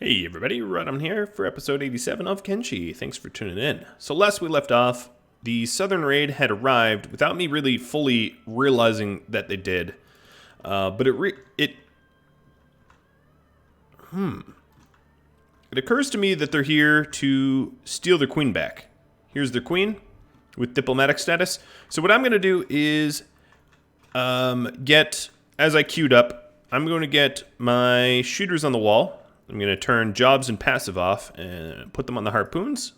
Hey everybody, Rhadamant here for episode 87 of Kenshi. Thanks for tuning in. So last we left off, the Southern Raid had arrived without me really fully realizing that they did. But it occurs to me that they're here to steal their queen back. Here's their queen with diplomatic status. So what I'm going to do is as I queued up, I'm going to get my shooters on the wall. I'm going to turn jobs and passive off and put them on the harpoons.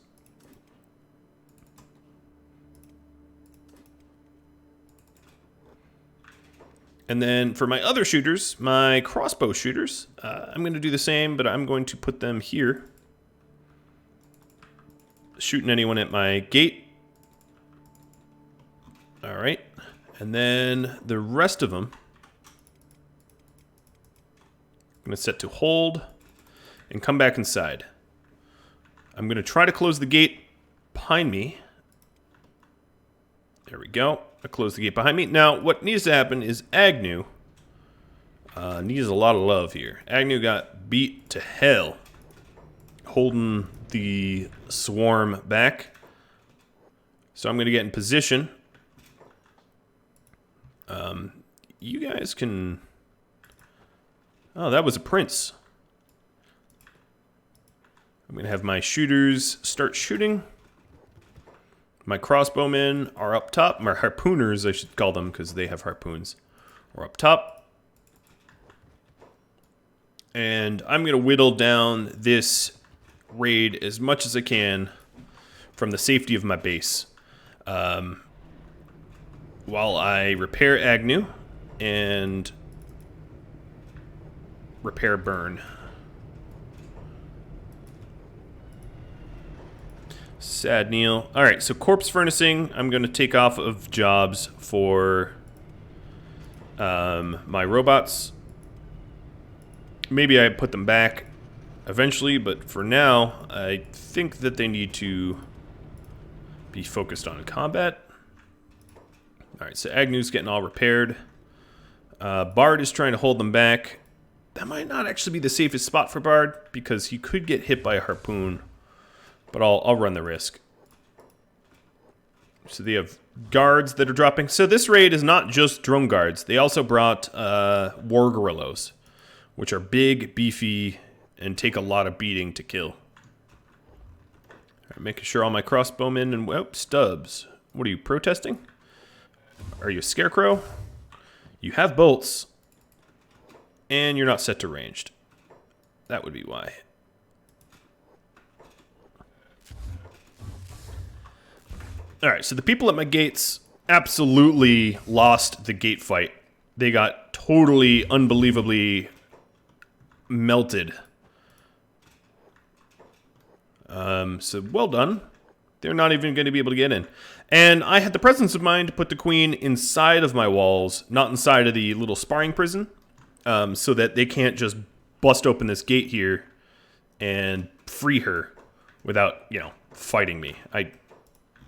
And then for my other shooters, my crossbow shooters, I'm going to do the same, but I'm going to put them here. Shooting anyone at my gate. Alright. And then the rest of them, I'm going to set to hold and come back inside. I'm going to try to close the gate behind me. There we go. I closed the gate behind me. Now, what needs to happen is Agnew needs a lot of love here. Agnew got beat to hell holding the swarm back. So I'm going to get in position. You guys can... Oh, that was a prince. I'm going to have my shooters start shooting. My crossbowmen are up top. My harpooners, I should call them, because they have harpoons, are up top. And I'm going to whittle down this raid as much as I can from the safety of my base. While I repair Agnew and repair Burn. Sad Neil. Alright, so corpse furnacing, I'm going to take off of jobs for my robots. Maybe I put them back eventually, but for now, I think that they need to be focused on combat. Alright, so Agnew's getting all repaired. Bard is trying to hold them back. That might not actually be the safest spot for Bard, because he could get hit by a harpoon. But I'll run the risk. So they have guards that are dropping. So this raid is not just drone guards. They also brought war gorillas, which are big, beefy, and take a lot of beating to kill. All right, making sure all my crossbowmen and... Oh, Stubbs. What are you, protesting? Are you a scarecrow? You have bolts. And you're not set to ranged. That would be why. Alright, so the people at my gates absolutely lost the gate fight. They got totally, unbelievably melted. So well done. They're not even going to be able to get in. And I had the presence of mind to put the queen inside of my walls, not inside of the little sparring prison, so that they can't just bust open this gate here and free her without, fighting me.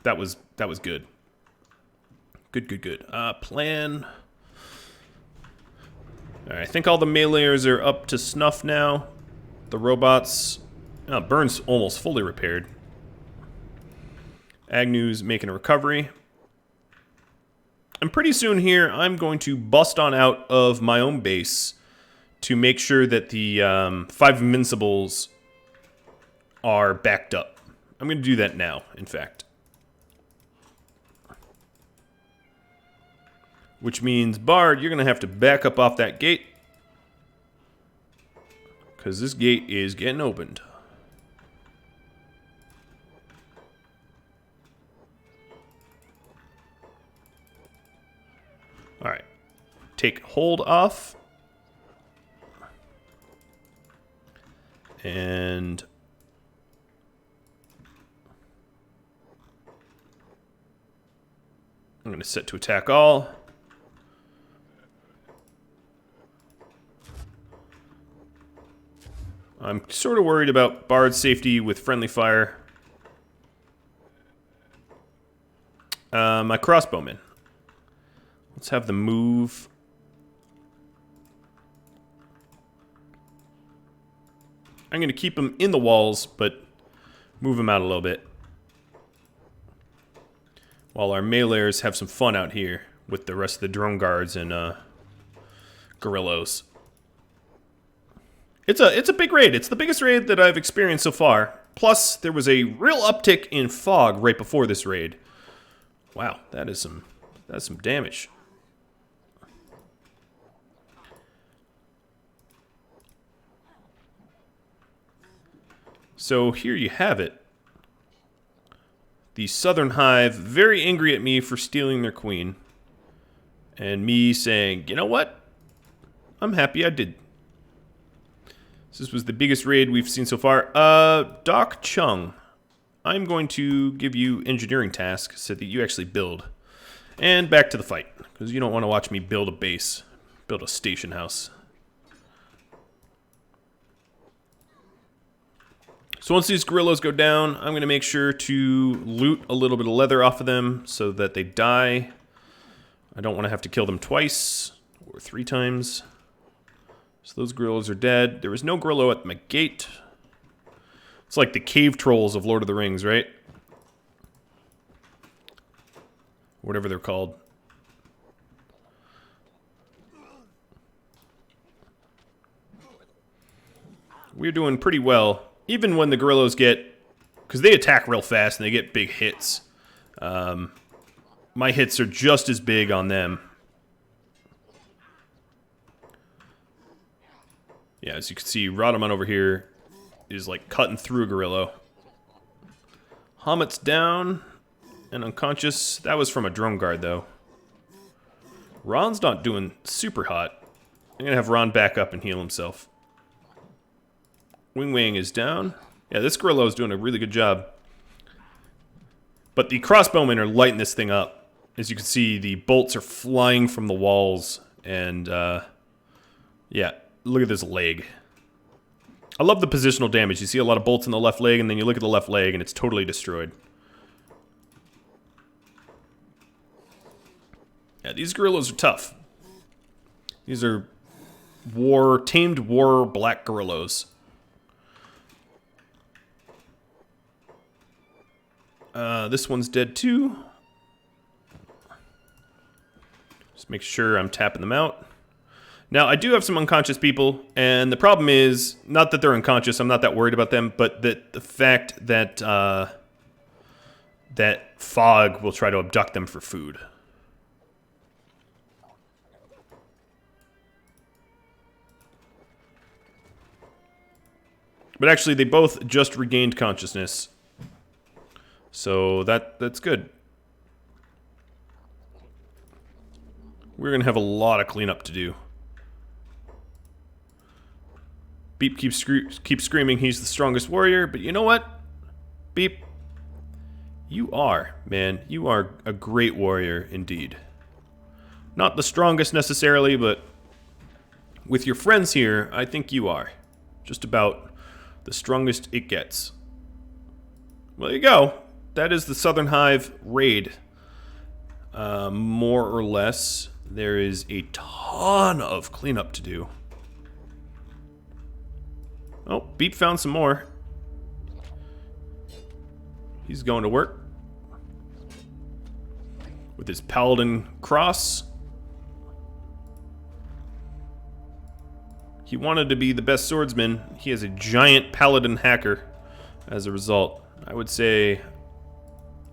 That was good. Good. Plan. Alright, I think all the meleeers are up to snuff now. The robots... Oh, Burn's almost fully repaired. Agnew's making a recovery. And pretty soon here, I'm going to bust on out of my own base to make sure that the 5 invincibles are backed up. I'm going to do that now, in fact. Which means, Bard, you're going to have to back up off that gate. Because this gate is getting opened. Alright. Take hold off. And... I'm going to set to attack all. I'm sort of worried about Bard's safety with friendly fire. My crossbowmen. Let's have them move I'm going to keep them in the walls, but move them out a little bit. While our meleeers have some fun out here with the rest of the drone guards and guerrillas. It's a big raid. It's the biggest raid that I've experienced so far. Plus, there was a real uptick in fog right before this raid. Wow, that's some damage. So here you have it. The Southern Hive very angry at me for stealing their queen. And me saying, you know what? I'm happy I did. This was the biggest raid we've seen so far. Doc Chung, I'm going to give you engineering tasks so that you actually build. And back to the fight, because you don't want to watch me build a base, build a station house. So once these guerrillas go down, I'm going to make sure to loot a little bit of leather off of them so that they die. I don't want to have to kill them twice or 3 times. So those guerrillas are dead. There was no guerrilla at my gate. It's like the cave trolls of Lord of the Rings, right? Whatever they're called. We're doing pretty well. Even when the guerrillas get... because they attack real fast and they get big hits. My hits are just as big on them. Yeah, as you can see, Rhadamant over here is like cutting through a gorilla. Hamet's down and unconscious. That was from a drone guard, though. Ron's not doing super hot. I'm going to have Ron back up and heal himself. Wing Wang is down. Yeah, this gorilla is doing a really good job. But the crossbowmen are lighting this thing up. As you can see, the bolts are flying from the walls. And, yeah, look at this leg. I love the positional damage. You see a lot of bolts in the left leg, and then you look at the left leg, and it's totally destroyed. Yeah, these gorillas are tough. These are tamed war black gorillas. This one's dead too. Just make sure I'm tapping them out. Now, I do have some unconscious people, and the problem is, not that they're unconscious, I'm not that worried about them, but that the fact that, that fog will try to abduct them for food. But actually, they both just regained consciousness. So that's good. We're going to have a lot of cleanup to do. Beep keeps screaming he's the strongest warrior, but you know what? Beep. You are, man. You are a great warrior indeed. Not the strongest necessarily, but with your friends here, I think you are. Just about the strongest it gets. Well, there you go. That is the Southern Hive raid. More or less. There is a ton of cleanup to do. Oh, Beep found some more. He's going to work. With his paladin cross. He wanted to be the best swordsman. He has a giant paladin hacker as a result. I would say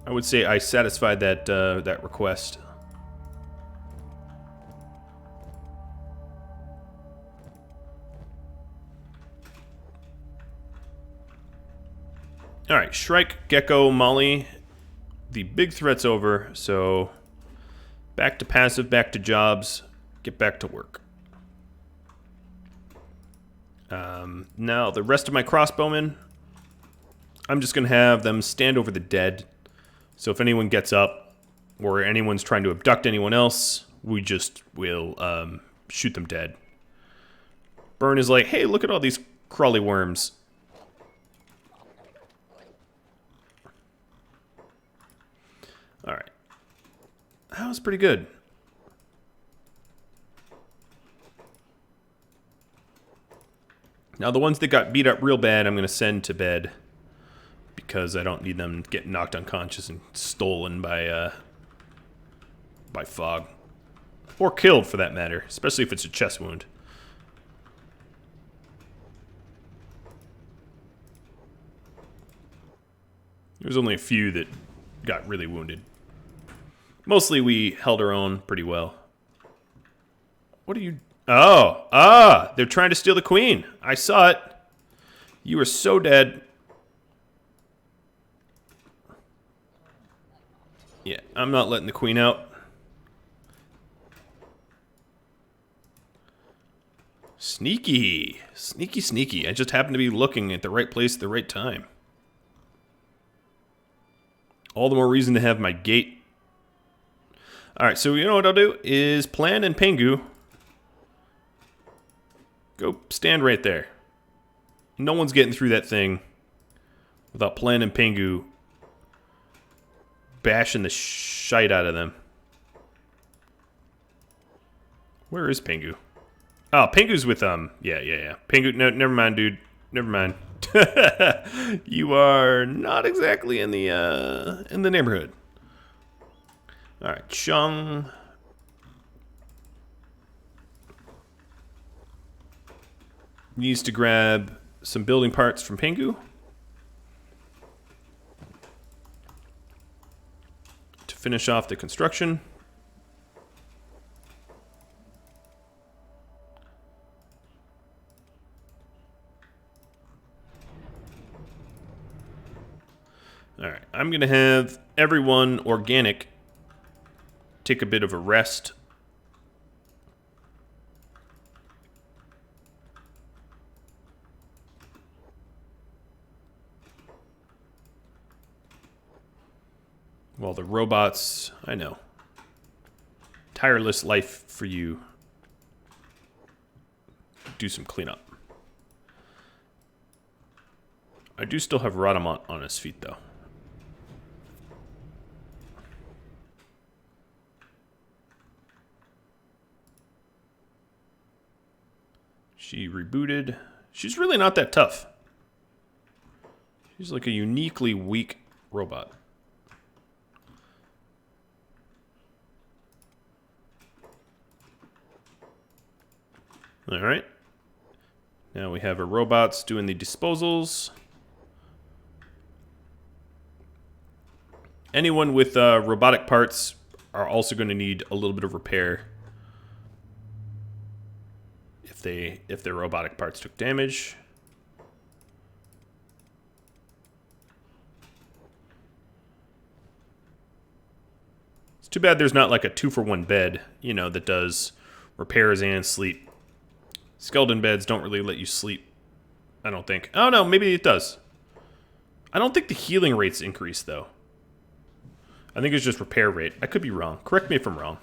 I satisfied that request. All right, Shrike, Gecko, Molly. The big threat's over, so back to passive, back to jobs, get back to work. Now the rest of my crossbowmen, I'm just gonna have them stand over the dead. So if anyone gets up, or anyone's trying to abduct anyone else, we just will shoot them dead. Burn is like, hey, look at all these crawly worms. Alright. That was pretty good. Now, the ones that got beat up real bad, I'm going to send to bed. Because I don't need them getting knocked unconscious and stolen by fog. Or killed, for that matter. Especially if it's a chest wound. There's only a few that got really wounded. Mostly we held our own pretty well. What are you... Oh! They're trying to steal the queen. I saw it. You are so dead. Yeah, I'm not letting the queen out. Sneaky. Sneaky, sneaky. I just happened to be looking at the right place at the right time. All the more reason to have my gate. Alright, so you know what I'll do is Plan and Pengu. Go stand right there. No one's getting through that thing without Plan and Pengu bashing the shite out of them. Where is Pengu? Oh, Pengu's with yeah. Pengu, no, never mind, dude. Never mind. You are not exactly in the neighborhood. All right, Chung. Needs to grab some building parts from Pengu to finish off the construction. Alright, I'm going to have everyone organic take a bit of a rest. While the robots, I know. Tireless life for you. Do some cleanup. I do still have Rhadamant on his feet, though. She rebooted. She's really not that tough. She's like a uniquely weak robot. Alright. Now we have our robots doing the disposals. Anyone with robotic parts are also going to need a little bit of repair if their robotic parts took damage. It's too bad there's not like a 2-for-1 bed, you know, that does repairs and sleep. Skeleton beds don't really let you sleep, I don't think. Oh no, maybe it does. I don't think the healing rates increase though. I think it's just repair rate. I could be wrong. Correct me if I'm wrong.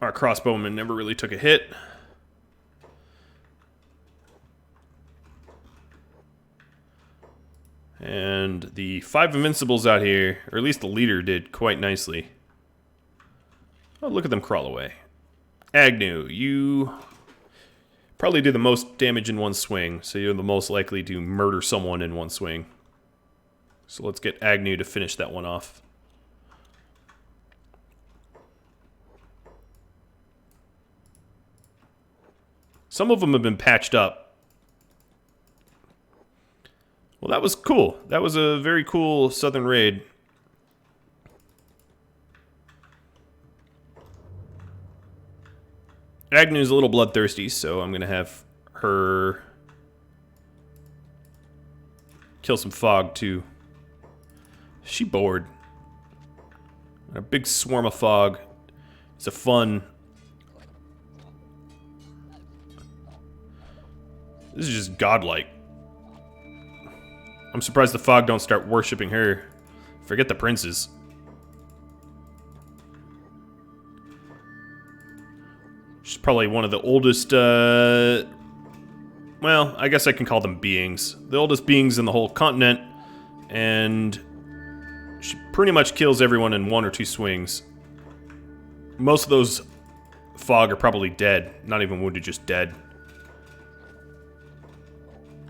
Our crossbowman never really took a hit. And the 5 invincibles out here, or at least the leader did quite nicely. Oh, look at them crawl away. Agnew, you probably do the most damage in one swing, so you're the most likely to murder someone in one swing. So let's get Agnew to finish that one off. Some of them have been patched up. Well, that was cool. That was a very cool southern raid. Agnew's a little bloodthirsty, so I'm going to have her kill some fog, too. She bored. A big swarm of fog. It's a fun... This is just godlike. I'm surprised the fog don't start worshipping her. Forget the princes. She's probably one of the oldest, well, I guess I can call them beings. The oldest beings in the whole continent, and She pretty much kills everyone in 1 or 2 swings. Most of those fog are probably dead. Not even wounded, just dead.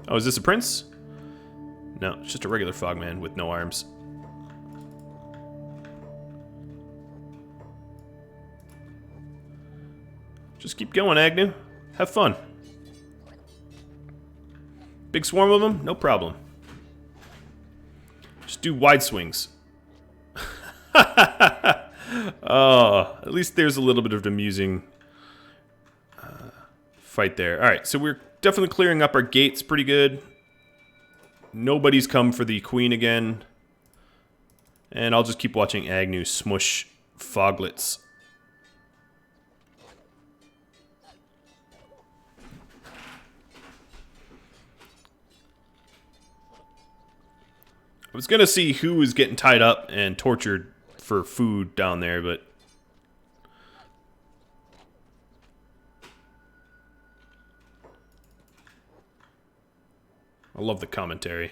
Oh, is this a prince? No, it's just a regular fogman with no arms. Just keep going, Agnew. Have fun. Big swarm of them? No problem. Just do wide swings. Oh, at least there's a little bit of an amusing fight there. Alright, so we're definitely clearing up our gates pretty good. Nobody's come for the queen again. And I'll just keep watching Agnew smush foglets. I was gonna see who was getting tied up and tortured for food down there, but I love the commentary.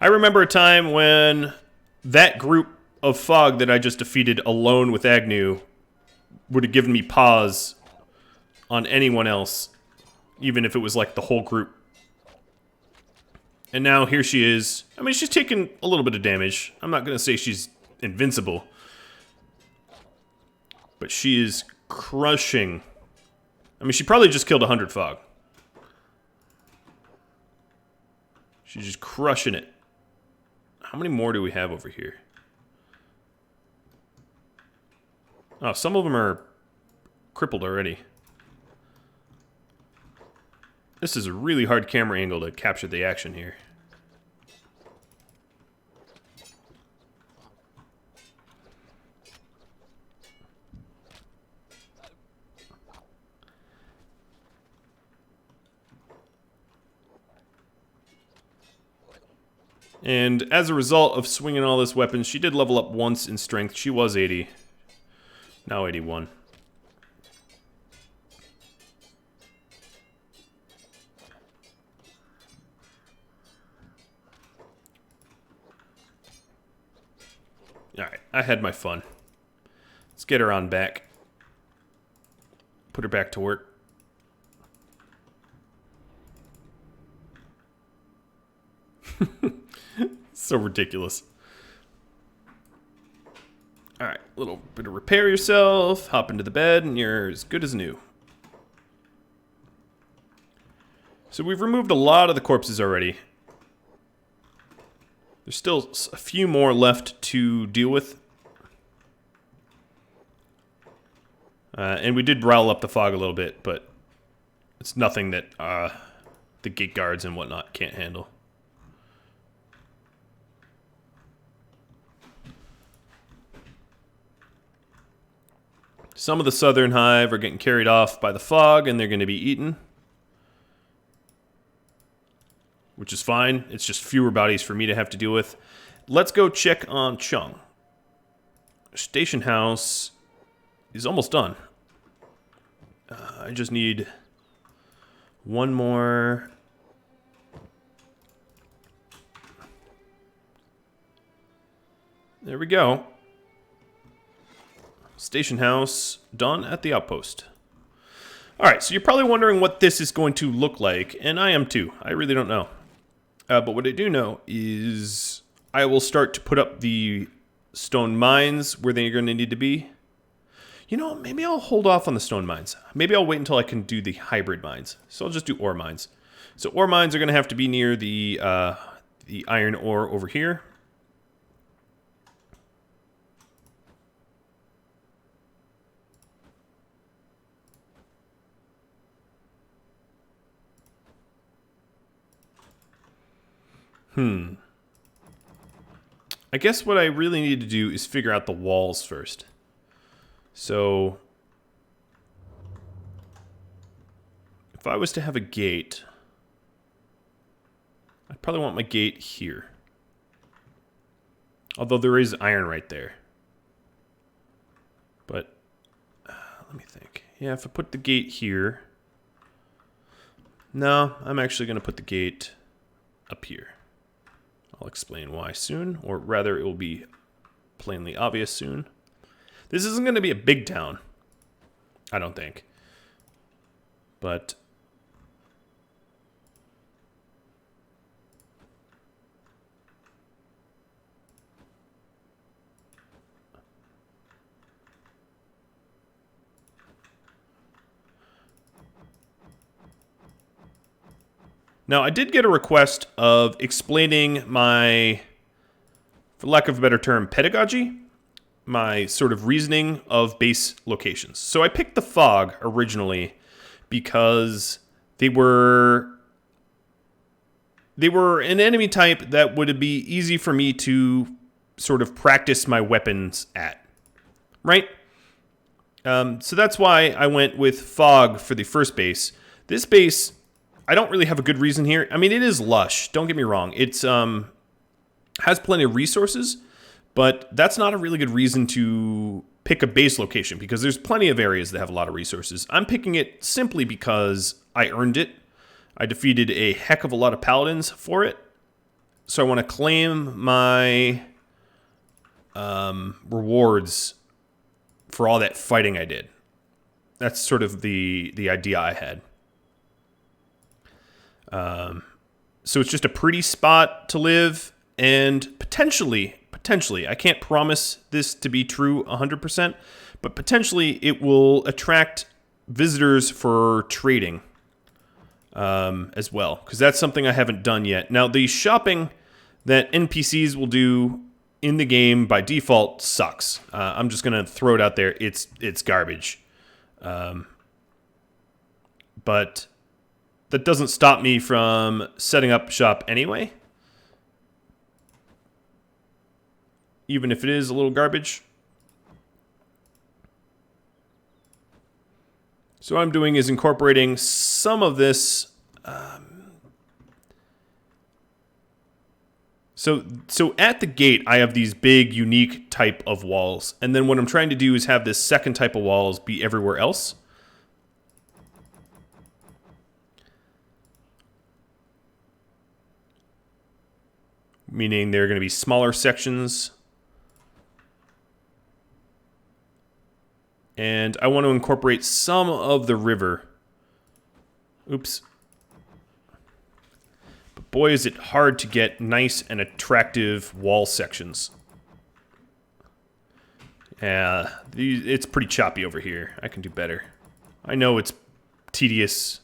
I remember a time when that group of fog that I just defeated alone with Agnew would have given me pause on anyone else, even if it was like the whole group. And now here she is. I mean, she's taken a little bit of damage. I'm not going to say she's invincible, but she is crushing. I mean, she probably just killed 100 fog. She's just crushing it. How many more do we have over here? Oh, some of them are crippled already. This is a really hard camera angle to capture the action here. And as a result of swinging all this weapons, she did level up once in strength. She was 80. Now 81. Alright, I had my fun. Let's get her on back. Put her back to work. So ridiculous. Alright, a little bit of repair yourself, hop into the bed, and you're as good as new. So we've removed a lot of the corpses already. There's still a few more left to deal with. And we did rile up the fog a little bit, but it's nothing that the gate guards and whatnot can't handle. Some of the southern hive are getting carried off by the fog, and they're going to be eaten. Which is fine. It's just fewer bodies for me to have to deal with. Let's go check on Chung. Station house is almost done. I just need one more. There we go. Station house done at the outpost. Alright, so you're probably wondering what this is going to look like, and I am too. I really don't know. But what I do know is I will start to put up the stone mines where they're going to need to be. You know, maybe I'll hold off on the stone mines. Maybe I'll wait until I can do the hybrid mines. So I'll just do ore mines. So ore mines are going to have to be near the iron ore over here. I guess what I really need to do is figure out the walls first. So, if I was to have a gate, I'd probably want my gate here. Although there is iron right there. But, let me think. Yeah, if I put the gate here, No, I'm actually going to put the gate up here. I'll explain why soon, or rather it will be plainly obvious soon. This isn't going to be a big town, I don't think. But now, I did get a request of explaining my, for lack of a better term, pedagogy, my sort of reasoning of base locations. So I picked the fog originally because they were an enemy type that would be easy for me to sort of practice my weapons at, right? So that's why I went with fog for the first base. This base, I don't really have a good reason here. I mean, it is lush. Don't get me wrong. It's has plenty of resources, but that's not a really good reason to pick a base location because there's plenty of areas that have a lot of resources. I'm picking it simply because I earned it. I defeated a heck of a lot of paladins for it. So I want to claim my rewards for all that fighting I did. That's sort of the idea I had. So it's just a pretty spot to live, and potentially, I can't promise this to be true 100%, but potentially it will attract visitors for trading as well, because that's something I haven't done yet. Now, the shopping that NPCs will do in the game by default sucks. I'm just going to throw it out there. It's garbage. But that doesn't stop me from setting up shop anyway. Even if it is a little garbage. So what I'm doing is incorporating some of this. So at the gate, I have these big, unique type of walls. And then what I'm trying to do is have this second type of walls be everywhere else. Meaning they're going to be smaller sections. And I want to incorporate some of the river. Oops. But boy, is it hard to get nice and attractive wall sections. Yeah, it's pretty choppy over here. I can do better. I know it's tedious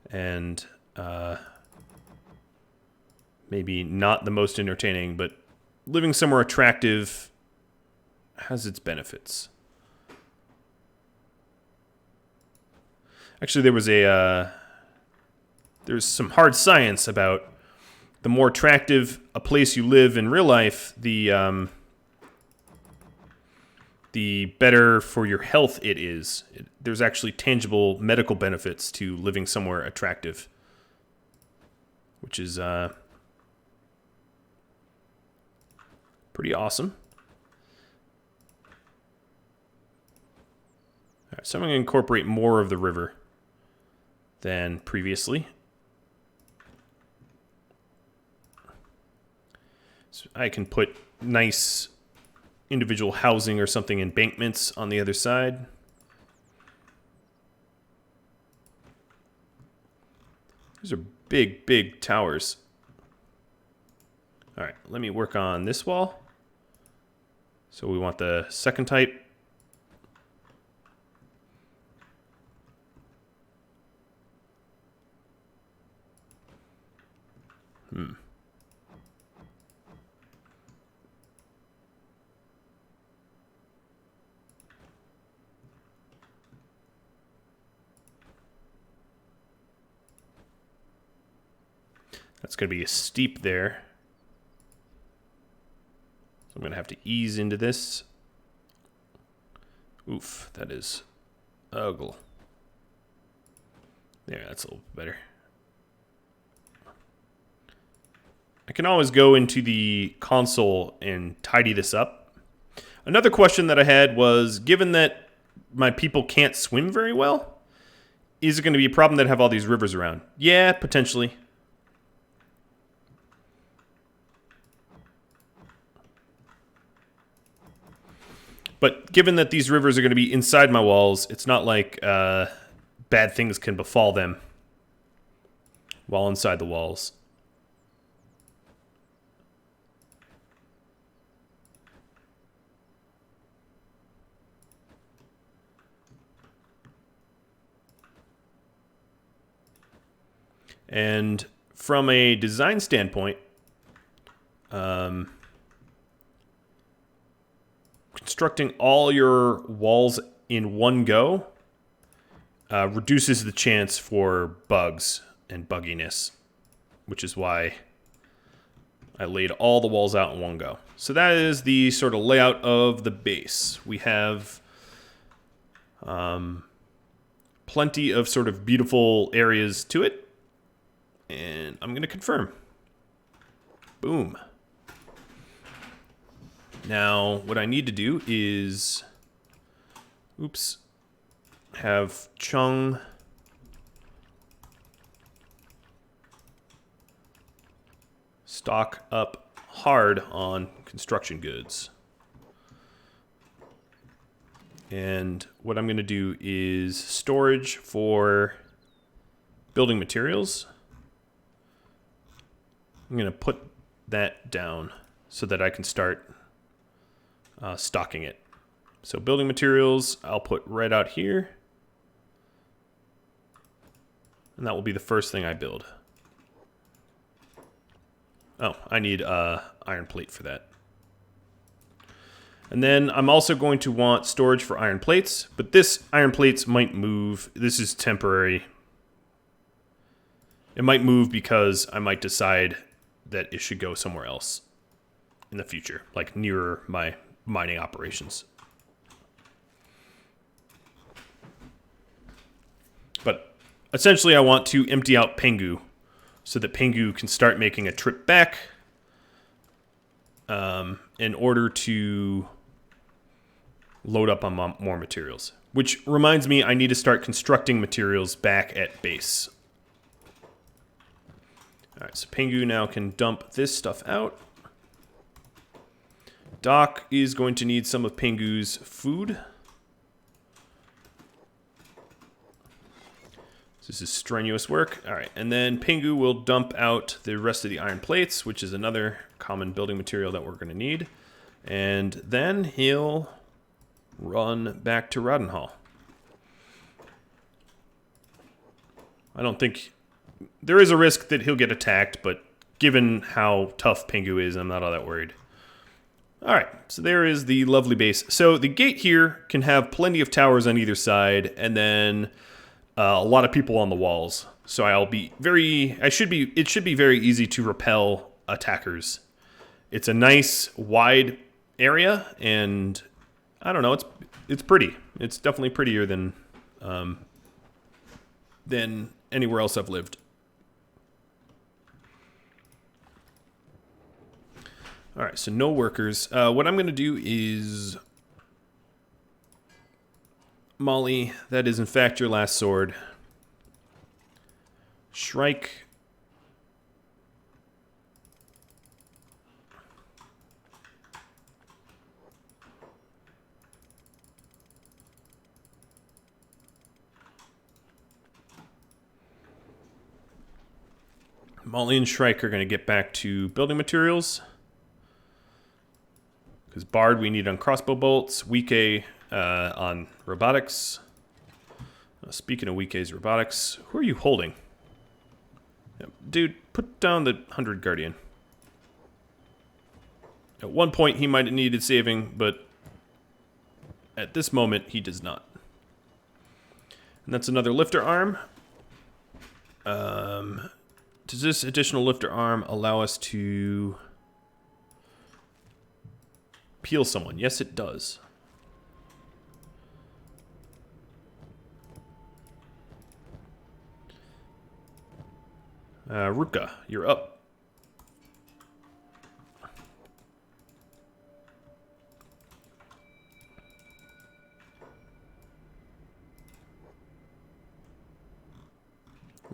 and maybe not the most entertaining, but living somewhere attractive has its benefits. Actually, there was some hard science about the more attractive a place you live in real life, the better for your health it is. There's actually tangible medical benefits to living somewhere attractive, which is pretty awesome. All right, so I'm going to incorporate more of the river than previously. So I can put nice individual housing or something, embankments on the other side. These are big, big towers. All right, let me work on this wall. So we want the second type. That's going to be a steep there. So I'm going to have to ease into this. Oof, that is ugly. There, that's a little better. I can always go into the console and tidy this up. Another question that I had was, given that my people can't swim very well, is it going to be a problem that have all these rivers around? Yeah, potentially. But given that these rivers are going to be inside my walls, it's not like bad things can befall them while inside the walls. And from a design standpoint, constructing all your walls in one go reduces the chance for bugs and bugginess, which is why I laid all the walls out in one go. So that is the sort of layout of the base. We have plenty of sort of beautiful areas to it. And I'm going to confirm. Boom. Now, what I need to do is, have Chung stock up hard on construction goods. And what I'm going to do is storage for building materials. I'm going to put that down so that I can start stocking it. So building materials, I'll put right out here. And that will be the first thing I build. Oh, I need iron plate for that. And then I'm also going to want storage for iron plates, but this iron plates might move. This is temporary. It might move because I might decide that it should go somewhere else in the future, like nearer my mining operations. But essentially I want to empty out Pengu so that Pengu can start making a trip back in order to load up on more materials. Which reminds me, I need to start constructing materials back at base. Alright, so Pengu now can dump this stuff out. Doc is going to need some of Pengu's food. This is strenuous work. Alright, and then Pengu will dump out the rest of the iron plates, which is another common building material that we're going to need. And then he'll run back to Rhadamant. I don't think... There is a risk that he'll get attacked, but given how tough Pengu is, I'm not all that worried. Alright, so there is the lovely base. So the gate here can have plenty of towers on either side, and then a lot of people on the walls. So it should be very easy to repel attackers. It's a nice, wide area, and I don't know, it's pretty. It's definitely prettier than anywhere else I've lived. Alright, so no workers. What I'm going to do is... Molly, that is in fact your last sword. Shrike. Molly and Shrike are going to get back to building materials. Because Bard we need on crossbow bolts, Wike on robotics. Speaking of Wike's robotics, who are you holding? Dude, put down the 100 Guardian. At one point he might have needed saving, but at this moment he does not. And that's another lifter arm. Does this additional lifter arm allow us to peel someone? Yes, it does. Ruka, you're up.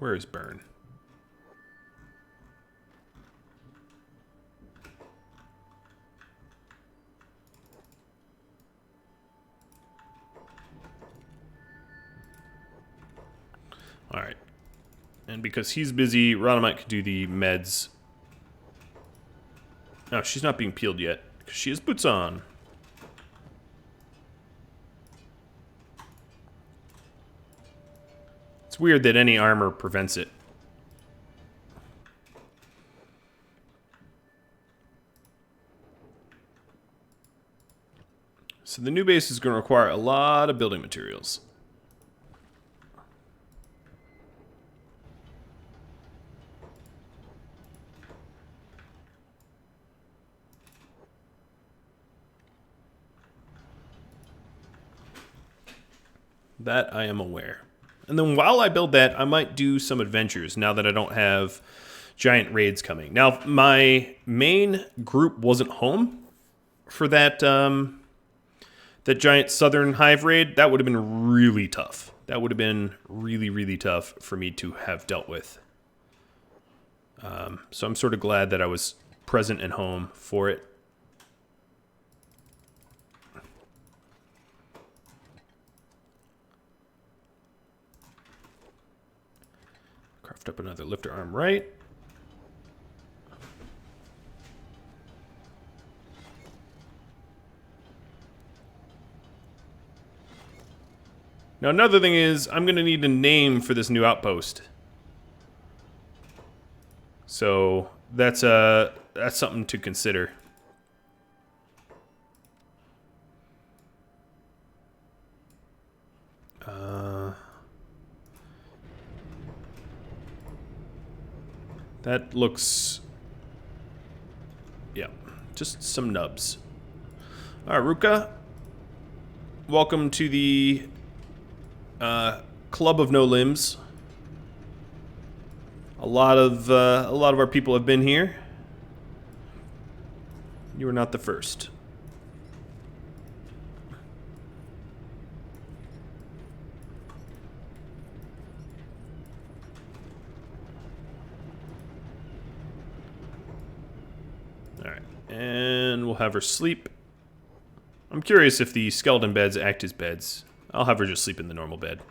Where is Burn? Alright. And because he's busy, Rhadamant can do the meds. No, she's not being peeled yet, because she has boots on. It's weird that any armor prevents it. So the new base is going to require a lot of building materials. That I am aware. And then while I build that, I might do some adventures now that I don't have giant raids coming. Now, if my main group wasn't home for that that giant southern hive raid, that would have been really tough. That would have been really, really tough for me to have dealt with. So I'm sort of glad that I was present and home for it. Craft up another lifter arm right. Now another thing is, I'm going to need a name for this new outpost. So that's something to consider. That looks... yeah, just some nubs. Alright, Ruka. Welcome to the Club of No Limbs. A lot of our people have been here. You are not the first. Alright, and we'll have her sleep. I'm curious if the skeleton beds act as beds. I'll have her just sleep in the normal bed.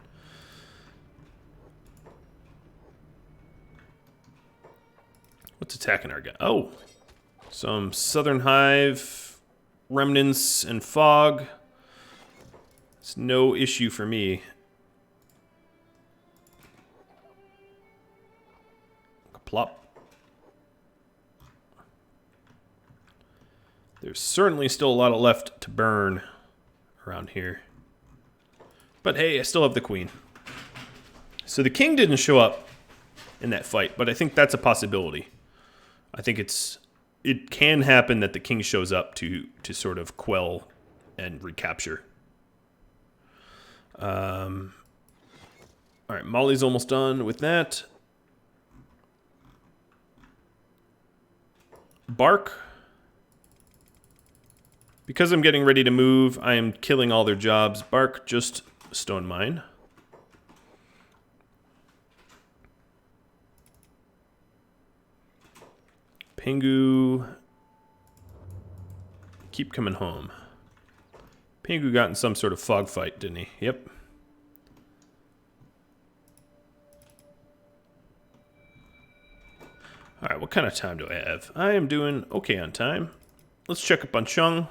What's attacking our guy? Oh! Some southern hive, remnants, and fog. It's no issue for me. Plop. There's certainly still a lot of left to burn around here. But hey, I still have the queen. So the king didn't show up in that fight, but I think that's a possibility. I think it can happen that the king shows up to sort of quell and recapture. All right, Molly's almost done with that. Bark. Because I'm getting ready to move, I am killing all their jobs. Bark, just stone mine. Pingu, keep coming home. Pingu got in some sort of fog fight, didn't he? Yep. Alright, what kind of time do I have? I am doing okay on time. Let's check up on Chung.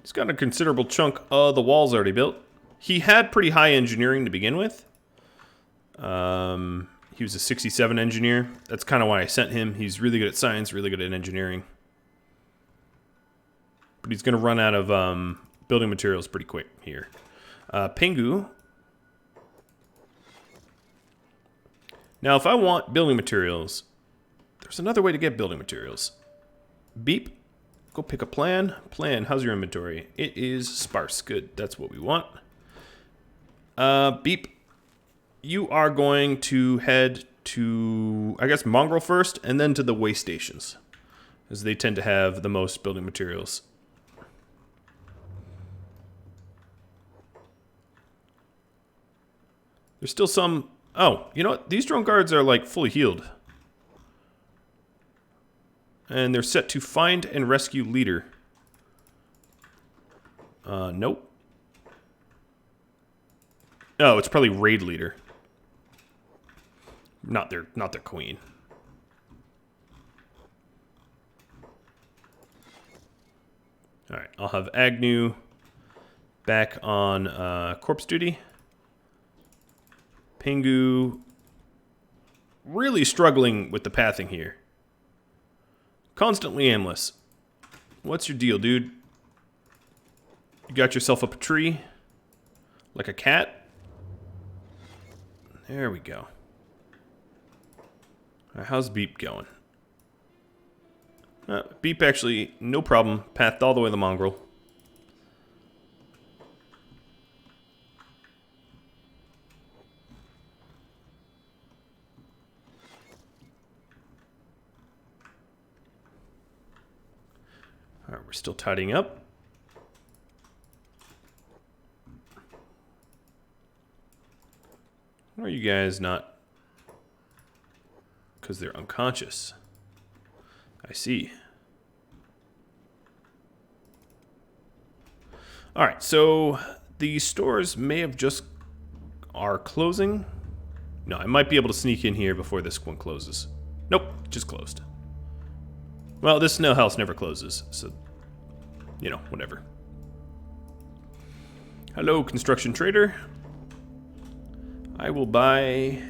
He's got a considerable chunk of the walls already built. He had pretty high engineering to begin with. He was a 67 engineer. That's kind of why I sent him. He's really good at science, really good at engineering. But he's going to run out of building materials pretty quick here. Pingu. Now, if I want building materials, there's another way to get building materials. Beep. Go pick a plan. Plan, how's your inventory? It is sparse. Good, that's what we want. Beep. You are going to head to, I guess, Mongrel first, and then to the way stations, as they tend to have the most building materials. There's still some... Oh, you know what? These drone guards are, like, fully healed. And they're set to find and rescue leader. Nope. Oh, it's probably raid leader. Not their queen. Alright, I'll have Agnew back on corpse duty. Pingu really struggling with the pathing here. Constantly aimless. What's your deal, dude? You got yourself up a tree? Like a cat? There we go. Alright, how's Beep going? Beep actually, no problem, pathed all the way to the mongrel. Alright, we're still tidying up. Why are you guys not? Because they're unconscious. I see. Alright, so the stores may have just are closing. No, I might be able to sneak in here before this one closes. Nope, just closed. Well, this snow house never closes, so, you know, whatever. Hello, construction trader. I will buy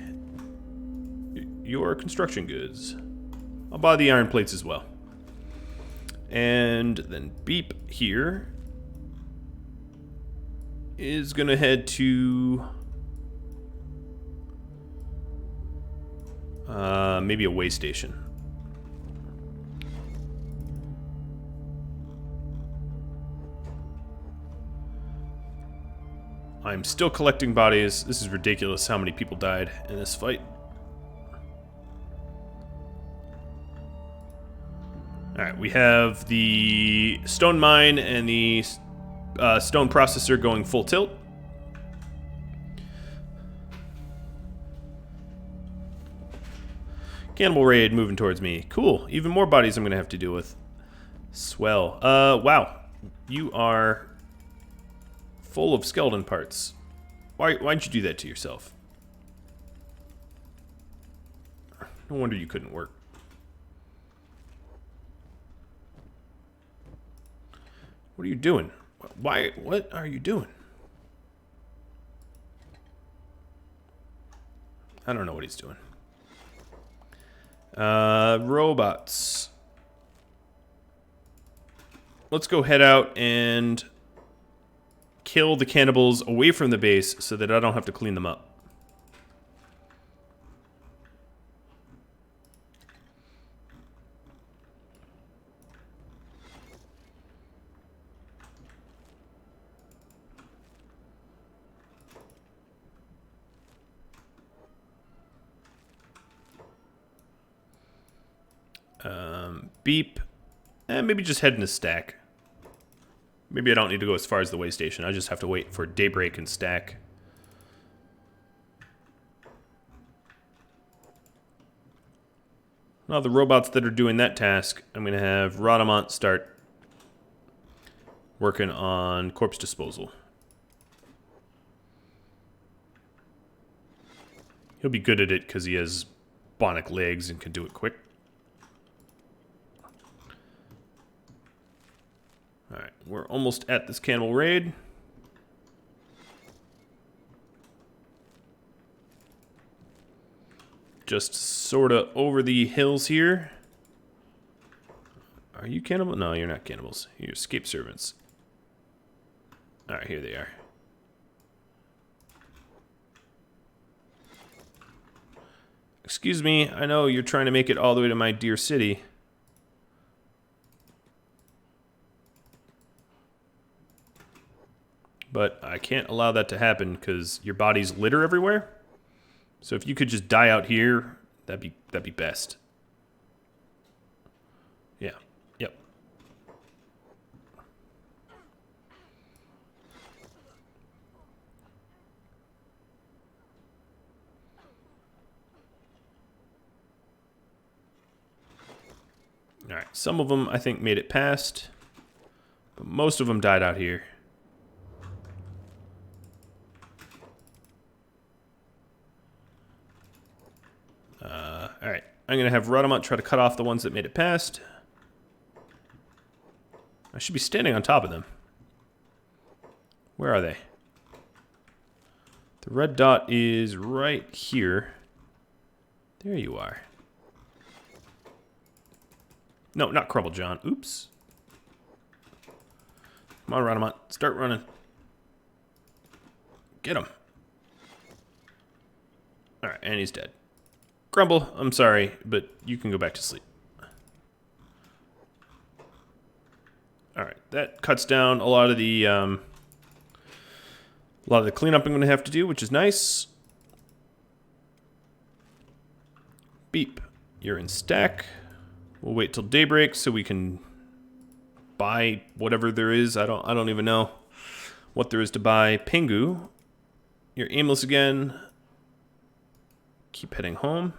your construction goods. I'll buy the iron plates as well. And then Beep here is gonna head to maybe a way station. I'm still collecting bodies. This is ridiculous how many people died in this fight. Alright, we have the stone mine and the stone processor going full tilt. Cannibal raid moving towards me. Cool. Even more bodies I'm going to have to deal with. Swell. Wow. You are full of skeleton parts. Why'd you do that to yourself? No wonder you couldn't work. What are you doing? What are you doing? I don't know what he's doing. Robots. Let's go head out and kill the cannibals away from the base so that I don't have to clean them up. Beep. Maybe just head in a stack. Maybe I don't need to go as far as the way station. I just have to wait for daybreak and stack. Now the robots that are doing that task, I'm going to have Rhadamant start working on corpse disposal. He'll be good at it because he has bionic legs and can do it quick. Alright, we're almost at this cannibal raid. Just sorta over the hills here. Are you cannibal? No, you're not cannibals. You're escape servants. Alright, here they are. Excuse me, I know you're trying to make it all the way to my dear city. But I can't allow that to happen because your bodies litter everywhere. So if you could just die out here, that'd be best. Yeah. Yep. All right, some of them I think made it past, but most of them died out here. All right, I'm gonna have Rhadamant try to cut off the ones that made it past. I should be standing on top of them. Where are they? The red dot is right here. There you are. No, not Crumble John. Oops. Come on, Rhadamant. Start running. Get him. Alright, and he's dead. Grumble, I'm sorry, but you can go back to sleep. Alright, that cuts down a lot of the cleanup I'm going to have to do, which is nice. Beep. You're in stack. We'll wait till daybreak so we can buy whatever there is. I don't even know what there is to buy. Pingu, you're aimless again. Keep heading home.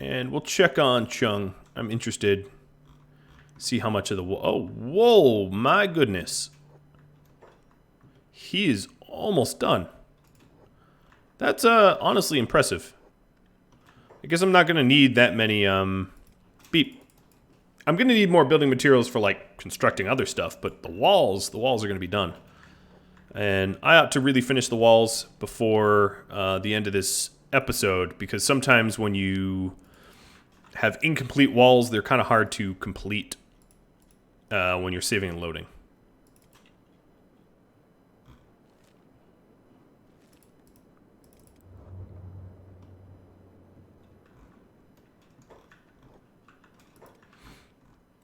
And we'll check on Chung. I'm interested. See how much of the... Oh, whoa, my goodness. He is almost done. That's honestly impressive. I guess I'm not going to need that many... Beep. I'm going to need more building materials for, like, constructing other stuff, but the walls are going to be done. And I ought to really finish the walls before the end of this episode, because sometimes when you have incomplete walls, they're kind of hard to complete when you're saving and loading.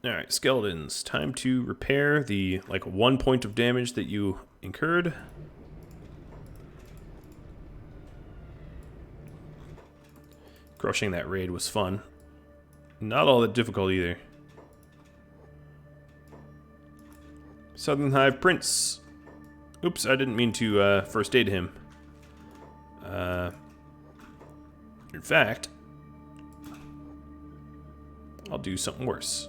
Alright, skeletons. Time to repair the, 1 point of damage that you incurred. Crushing that raid was fun. Not all that difficult either. Southern Hive Prince. Oops, I didn't mean to first aid him. In fact, I'll do something worse.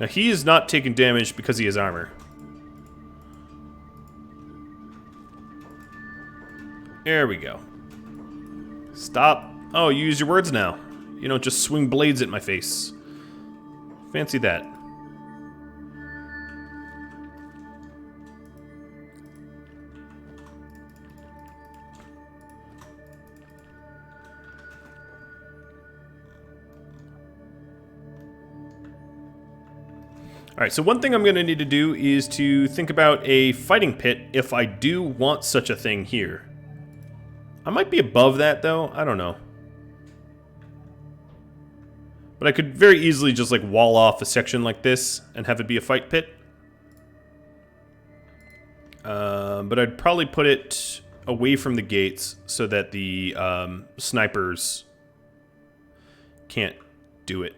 Now, he is not taking damage because he has armor. There we go. Stop. Oh, you use your words now. You don't just swing blades at my face. Fancy that. Alright, so one thing I'm going to need to do is to think about a fighting pit if I do want such a thing here. I might be above that, though. I don't know. But I could very easily just, wall off a section like this and have it be a fight pit. But I'd probably put it away from the gates so that the snipers can't do it.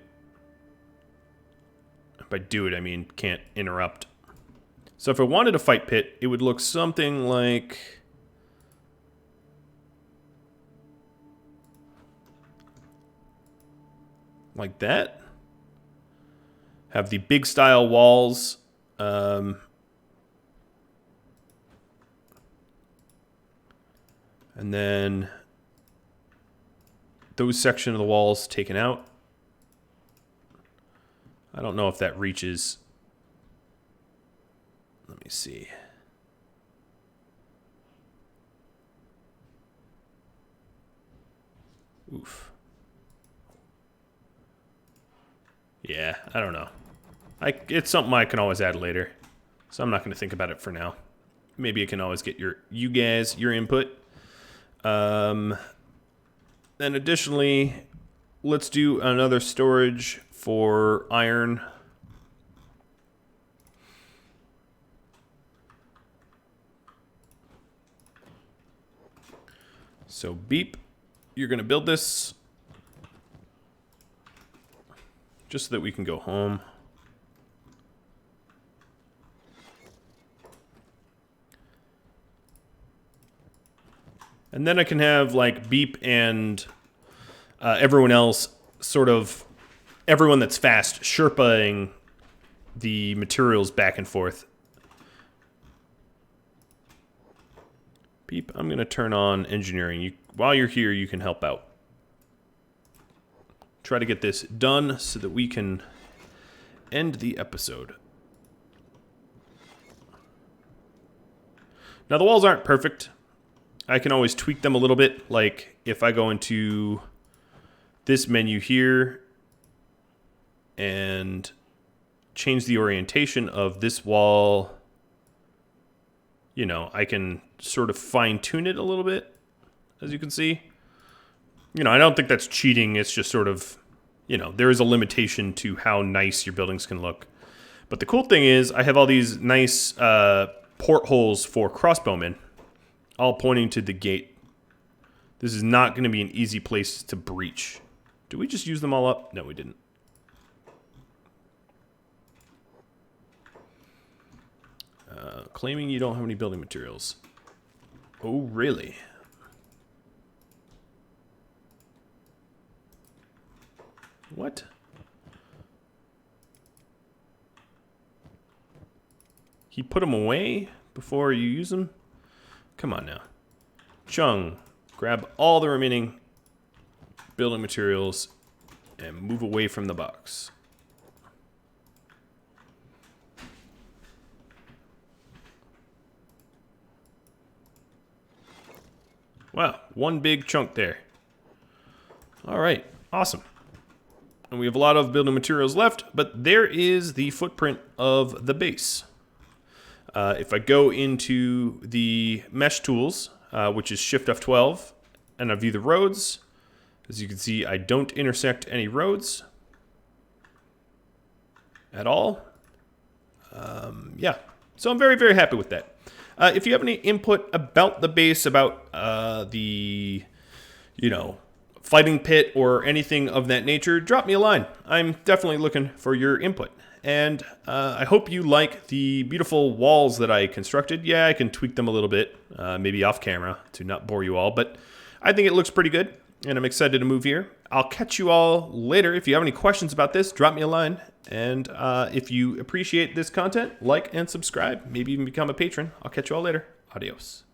By do it, I mean can't interrupt. So if I wanted a fight pit, it would look something like... like that. Have the big style walls. And then those section of the walls taken out. I don't know if that reaches. Let me see. Oof. Yeah, I don't know. It's something I can always add later. So I'm not going to think about it for now. Maybe I can always get you guys your input. Then additionally, let's do another storage for iron. So Beep, you're going to build this just so that we can go home. And then I can have like Beep and everyone else, sort of everyone that's fast, Sherpaing the materials back and forth. Beep, I'm going to turn on engineering. While you're here, you can help out. Try to get this done so that we can end the episode. Now, the walls aren't perfect. I can always tweak them a little bit. Like, if I go into this menu here and change the orientation of this wall, you know, I can sort of fine-tune it a little bit, as you can see. You know, I don't think that's cheating. It's just sort of, you know, there is a limitation to how nice your buildings can look. But the cool thing is I have all these nice portholes for crossbowmen, all pointing to the gate. This is not going to be an easy place to breach. Did we just use them all up? No, we didn't. Claiming you don't have any building materials. Oh, really? What? He put them away before you use them? Come on now. Chung, grab all the remaining building materials and move away from the box. Wow, one big chunk there. All right, awesome. And we have a lot of building materials left, but there is the footprint of the base. If I go into the mesh tools, which is Shift F12, and I view the roads, as you can see, I don't intersect any roads at all. Yeah, so I'm very, very happy with that. If you have any input about the base, about the, you know, fighting pit or anything of that nature, drop me a line. I'm definitely looking for your input. And I hope you like the beautiful walls that I constructed. Yeah, I can tweak them a little bit, maybe off camera to not bore you all, but I think it looks pretty good, and I'm excited to move here. I'll catch you all later. If you have any questions about this, drop me a line. And if you appreciate this content, like and subscribe. Maybe even become a patron. I'll catch you all later. Adios.